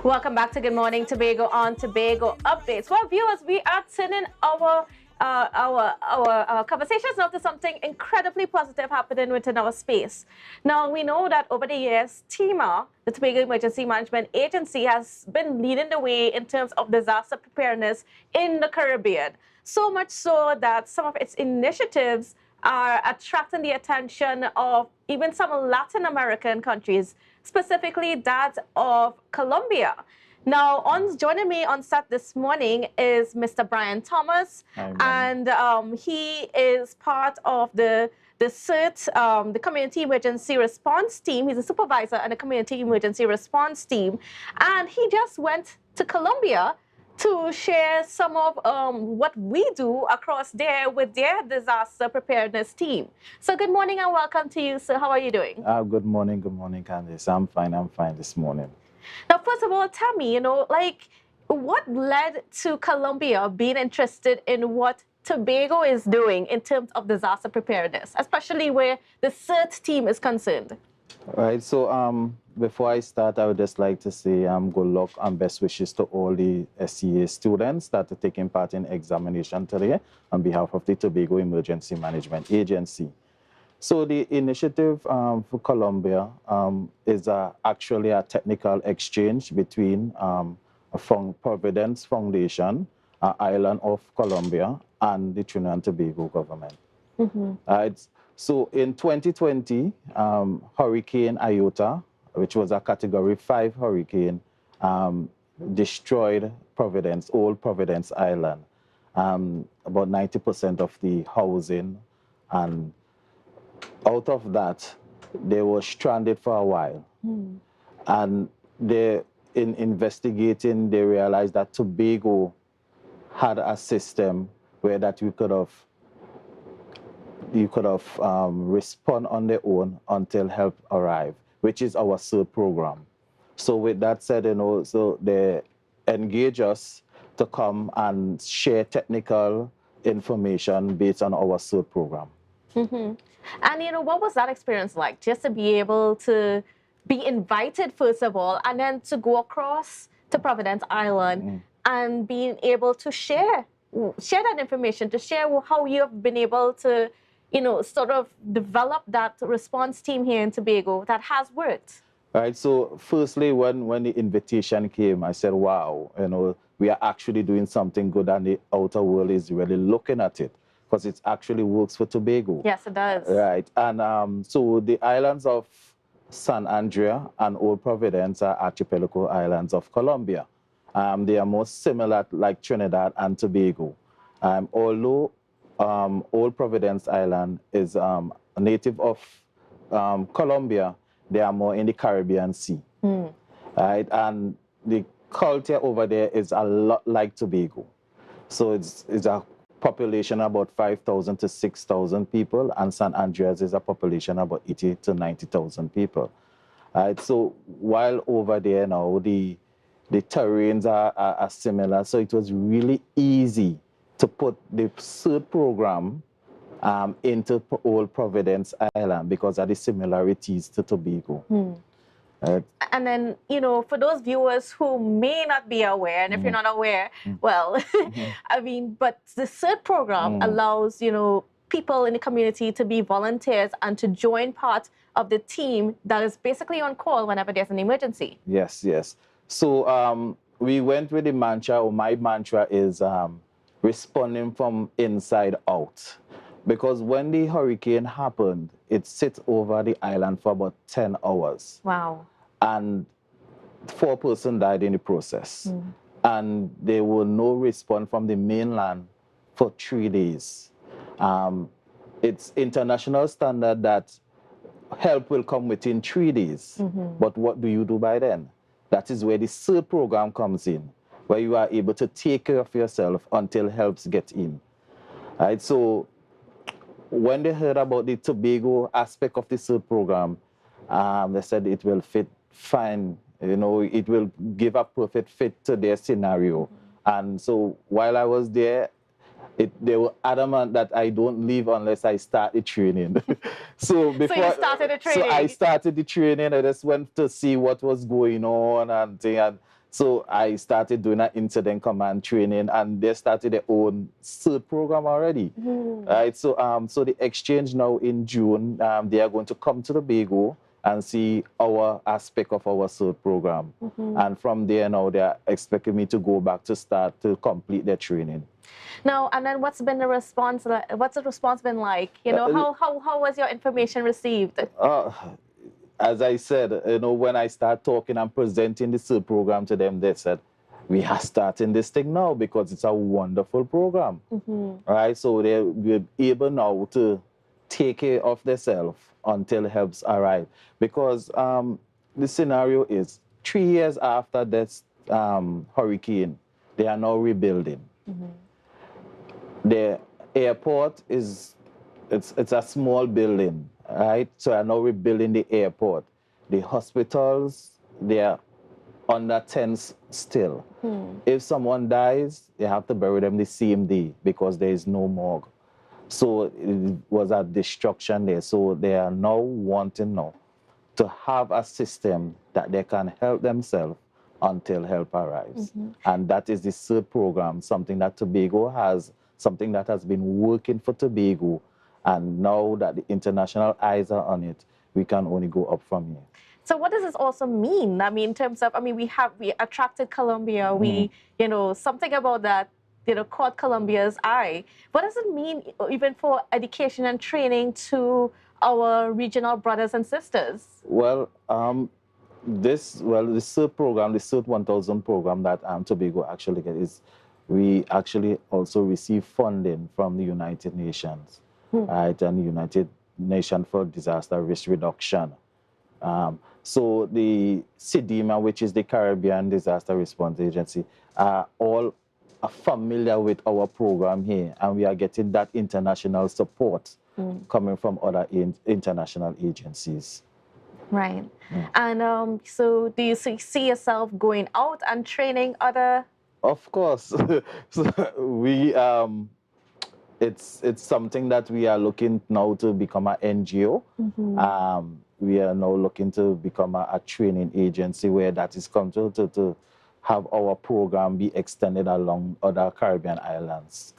Welcome back to Good Morning Tobago on Tobago Updates. Well, viewers, we are turning our conversations now to something incredibly positive happening within our space. Now, we know that over the years, TEMA, the Tobago Emergency Management Agency, has been leading the way in terms of disaster preparedness in the Caribbean. So much so that some of its initiatives are attracting the attention of even some Latin American countries, specifically that of Colombia. Now, joining me on set this morning is Mr. Brian Thomas, and he is part of the CERT, the Community Emergency Response Team. He's a supervisor in the Community Emergency Response Team, and he just went to Colombia to share some of what we do across there with their disaster preparedness team. So good morning and welcome to you, sir. How are you doing? Good morning, Candice. I'm fine this morning. Now, first of all, tell me, what led to Colombia being interested in what Tobago is doing in terms of disaster preparedness, especially where the CERT team is concerned? All right, so before I start, I would just like to say good luck and best wishes to all the SCA students that are taking part in examination today on behalf of the Tobago Emergency Management Agency. So the initiative for Colombia is actually a technical exchange between from Providence Foundation, island of Colombia, and the Trinidad and Tobago government. So in 2020, Hurricane Iota, which was a Category 5 hurricane, destroyed Providence, old Providence Island. About 90% of the housing, and out of that, they were stranded for a while. And in investigating, they realized that Tobago had a system where that you could have respond on their own until help arrive, which is our CERT program. So with that said, so they engage us to come and share technical information based on our CERT program. And what was that experience like? Just to be able to be invited, first of all, and then to go across to Providence Island and being able to share that information, to share how you've been able to sort of develop that response team here in Tobago that has worked. All right, so firstly, when the invitation came, I said, wow, we are actually doing something good and the outer world is really looking at it because it actually works for Tobago. Yes, it does. Right, and so the islands of San Andrea and Old Providence are archipelago islands of Colombia. They are more similar like Trinidad and Tobago. Although Old Providence Island is a native of Colombia, they are more in the Caribbean Sea. Right? And the culture over there is a lot like Tobago. So it's a population about 5,000 to 6,000 people, and San Andreas is a population about 80 to 90,000 people. Right? So while over there now, the terrains are similar, so it was really easy to put the CERT program into Old Providence Island because of the similarities to Tobago. And then, for those viewers who may not be aware, and if you're not aware, well, I mean, but the CERT program allows, people in the community to be volunteers and to join part of the team that is basically on call whenever there's an emergency. Yes, yes. So we went with the mantra, or my mantra is responding from inside out. Because when the hurricane happened, it sit over the island for about 10 hours. Wow. And 4 persons died in the process. And there were no response from the mainland for 3 days. It's international standard that help will come within 3 days. But what do you do by then? That is where the CERT program comes in, where you are able to take care of yourself until helps get in. Right? So when they heard about the Tobago aspect of the CERT program, they said it will fit fine. It will give a perfect fit to their scenario. And so while I was there, they were adamant that I don't leave unless I start the training. So you started the training? So I started the training. I just went to see what was going on and So I started doing an incident command training, and they started their own CERT program already. Right? So the exchange now in June, they are going to come to Tobago and see our aspect of our CERT program. And from there now, they are expecting me to go back to start to complete their training. Now, and then what's been the response? What's the response been like? You know, how was your information received? As I said, you know, when I start talking and presenting the CERT program to them, they said, we are starting this thing now because it's a wonderful program. Right? So they're able now to take care of themselves until helps arrive. Because the scenario is 3 years after this hurricane, they are now rebuilding. The airport is, it's a small building, right? So I know rebuilding the airport. The hospitals, they are under tents still. If someone dies, they have to bury them the same day because there is no morgue. So it was a destruction there. So they are now wanting now to have a system that they can help themselves until help arrives. And that is the CERT program, something that Tobago has, something that has been working for Tobago. And now that the international eyes are on it, we can only go up from here. So what does this also mean? I mean, in terms of, I mean, we attracted Columbia. We, you know, something about that, you know, caught Columbia's eye. What does it mean even for education and training to our regional brothers and sisters? Well, the CERT program, the CERT 1000 program that Tobago actually gets is, we actually also receive funding from the United Nations, right, and the United Nations for Disaster Risk Reduction. So the CDMA, which is the Caribbean Disaster Response Agency, are all familiar with our program here, and we are getting that international support coming from other international agencies. Right. And so do you see yourself going out and training other? Of course. So it's something that we are looking now to become an NGO. We are now looking to become a training agency where that is come to have our program be extended along other Caribbean islands.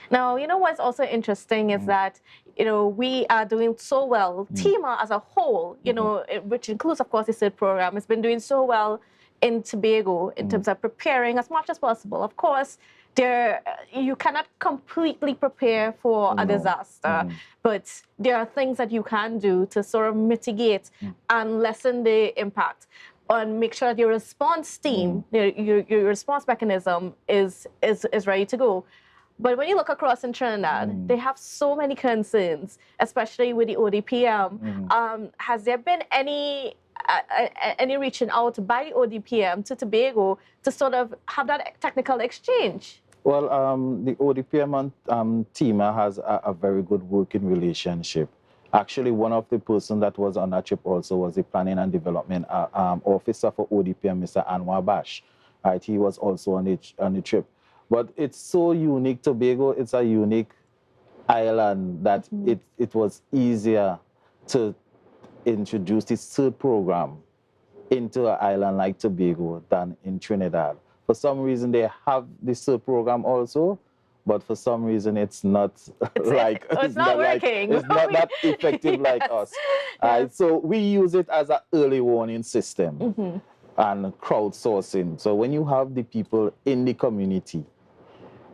Now, you know what's also interesting is that, you know, we are doing so well. TEMA as a whole, you know, which includes, of course, the CERT program, has been doing so well in Tobago in terms of preparing as much as possible. Of course, you cannot completely prepare for a disaster, but there are things that you can do to sort of mitigate and lessen the impact, and make sure that your response team, your response mechanism is ready to go. But when you look across in Trinidad, they have so many concerns, especially with the ODPM. Has there been any reaching out by the ODPM to Tobago to sort of have that technical exchange? Well, the ODPM and TEMA has a very good working relationship. Actually, one of the persons that was on that trip also was the Planning and Development Officer for ODPM, Mr. Anwar Bash. Right, he was also on the trip. But it's so unique. Tobago, it's a unique island that it was easier to introduce this CERT program into an island like Tobago than in Trinidad. For some reason, they have the CERT program also, but for some reason, it's not it's not working. It's not that effective like us. So we use it as an early warning system and crowdsourcing. So when you have the people in the community,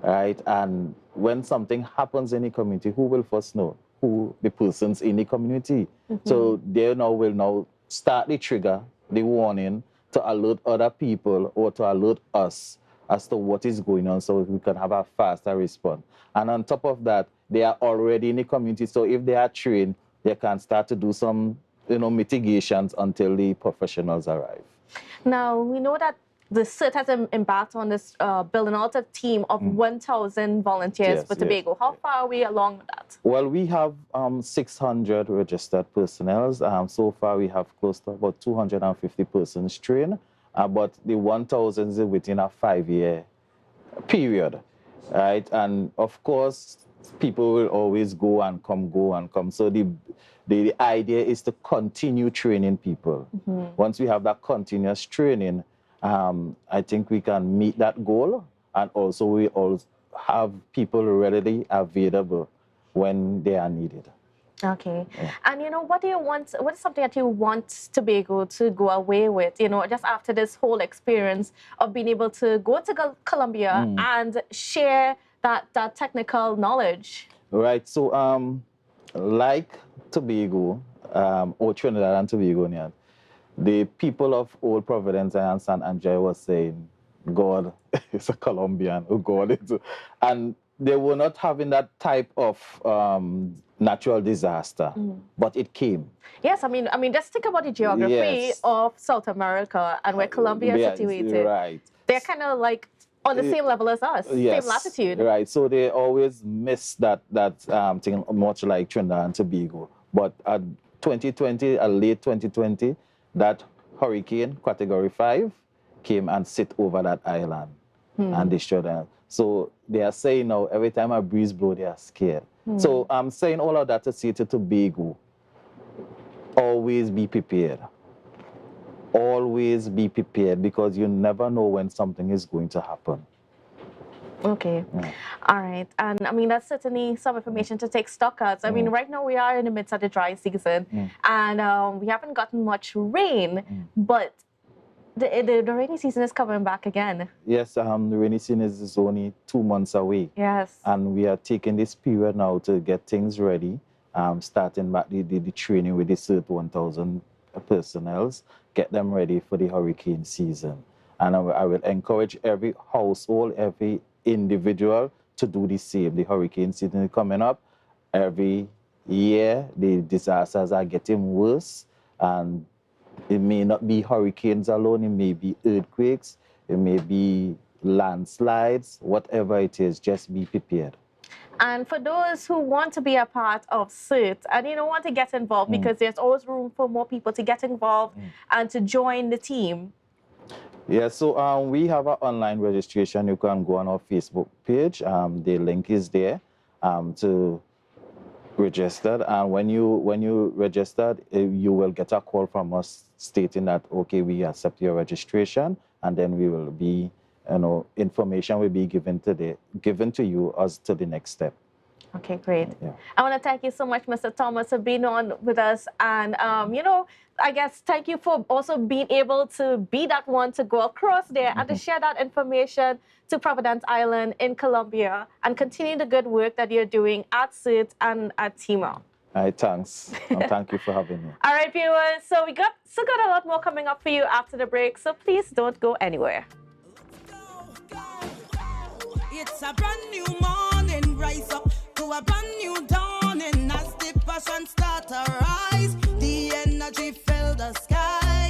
right, and when something happens in the community, who will first know? Who the persons in the community. So they will start the trigger, the warning, to alert other people or to alert us as to what is going on so we can have a faster response. And on top of that, they are already in the community, so if they are trained, they can start to do some mitigations until the professionals arrive. Now, we know that the CERT has embarked on this building out a team of 1,000 volunteers for Tobago. How far are we along with that? Well, we have 600 registered personnel. So far, we have close to about 250 persons trained, but the 1,000 is within a 5-year period, right? And of course, people will always go and come. So the idea is to continue training people. Once we have that continuous training, I think we can meet that goal, and also we all have people readily available when they are needed. Okay. Yeah. And what do you want? What is something that you want Tobago to go away with? Just after this whole experience of being able to go to Colombia and share that technical knowledge. Right. So, like Tobago, or Trinidad and Tobago, yeah, the people of Old Providence and San Andrea was saying, God is a Colombian, oh God is and they were not having that type of natural disaster, but it came. Yes, I mean, just think about the geography Yes. of South America and where Colombia is Yes, situated. right. They're kind of like on the same level as us, Yes, same latitude. right. So they always miss that thing, much like Trinidad and Tobago. But at 2020, late 2020, that hurricane, Category 5, came and sit over that island and destroyed them. So they are saying now, every time a breeze blows, they are scared. So I'm saying all of that to say to Tobago, always be prepared. Always be prepared, because you never know when something is going to happen. Okay. All right. And I mean, that's certainly some information to take stock of. I mean, right now we are in the midst of the dry season and we haven't gotten much rain, but the rainy season is coming back again. Yes, the rainy season is only 2 months away. Yes. And we are taking this period now to get things ready, starting back the training with the CERT 1000 personnel, get them ready for the hurricane season. And I will encourage every household, every individual to do the same. The hurricane season is coming up. Every year, the disasters are getting worse, and it may not be hurricanes alone, it may be earthquakes, it may be landslides, whatever it is, just be prepared. And for those who want to be a part of CERT and want to get involved, because there's always room for more people to get involved and to join the team. Yeah, so we have an online registration. You can go on our Facebook page. The link is there to register. And when you registered, you will get a call from us stating that, okay, we accept your registration, and then we will be, information will be given to you as to the next step. Okay, great. Yeah. I want to thank you so much, Mr. Thomas, for being on with us. And, I guess thank you for also being able to be that one to go across there and to share that information to Providence Island in Colombia and continue the good work that you're doing at CERT and at TEMA. All right, thanks. And thank you for having me. All right, viewers. So we still got a lot more coming up for you after the break. So please don't go anywhere. It's a brand new morning.